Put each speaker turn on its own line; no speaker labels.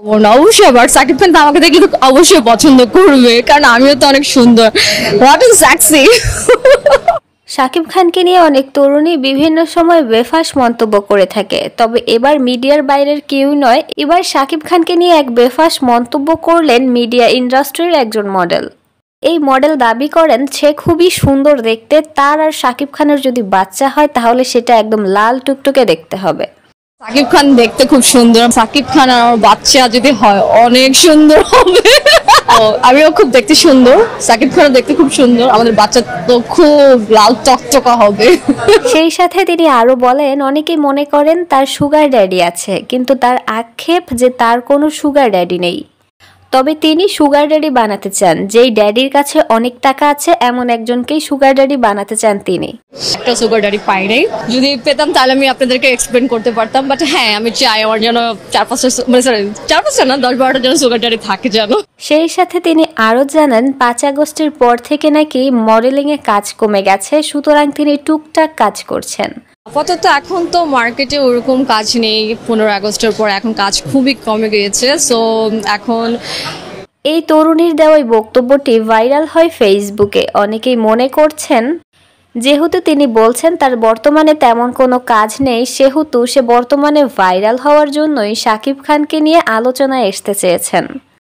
অবশ্যই আবার সাকিব খান তো আমাকে দেখলে তো অবশ্যই পছন্দ করবে, কারণ আমিও তো অনেক সুন্দর, হোয়াট ইজ সেক্সি।
শাকিব খানকে নিয়ে অনেক তরুণী বিভিন্ন সময় বেফাঁস মন্তব্য করে থাকে, তবে এবার মিডিয়ার বাইরের কেউ নয়, এবার শাকিব খানকে নিয়ে এক বেফাঁস মন্তব্য করলেন মিডিয়া ইন্ডাস্ট্রির একজন মডেল। এই মডেল দাবি করেন সে খুবই সুন্দর দেখতে, তার আর শাকিব খানের যদি বাচ্চা হয় তাহলে সেটা একদম লাল টুকটুকে দেখতে হবে।
সাকিব খান দেখতে খুব সুন্দর, সাকিব খান আর আমার বাচ্চা যদি হয় অনেক সুন্দর হবে। আমিও খুব দেখতে সুন্দর, সাকিব খানও দেখতে খুব সুন্দর, আমাদের বাচ্চা তো খুব লাল টকটকা হবে।
সেই সাথে তিনি আরো বলেন, অনেকেই মনে করেন তার সুগার ড্যাডি আছে, কিন্তু তার আক্ষেপ যে তার কোনো সুগার ড্যাডি নেই। তবে তিনি সুগার ড্যাডি বানাতে চান, যেই ড্যাডির কাছে অনেক টাকা আছে এমন একজনকেই সুগার ড্যাডি বানাতে চান তিনি।
একটা সুগার ড্যাডি পাই নাই, যদি পেতাম তাহলে আমি আপনাদেরকে এক্সপ্লেন করতে পারতাম, বাট হ্যাঁ আমি চাই আমার যেন 4-5টা না 10-12টা যেন সুগার ড্যাডি থাকে যেন।
সেই সাথে তিনি আরো জানান 5 আগস্টের পর থেকে নাকি মডেলিং এ কাজ কমে গেছে, সুতরাং তিনি টুকটাক কাজ করছেন।
আপাতত এখন তো মার্কেটে ওরকম কাজ নেই, 15 আগস্টের পর এখন কাজ খুবই কমে গিয়েছে, সো এখন।
এই তরুণীর দেওয়া বক্তব্যটি ভাইরাল হয় ফেসবুকে। অনেকেই মনে করছেন যেহেতু তিনি বলছেন তার বর্তমানে তেমন কোনো কাজ নেই, সেহেতু সে বর্তমানে ভাইরাল হওয়ার জন্যই শাকিব খানকে নিয়ে আলোচনায় আসতে চেয়েছেন।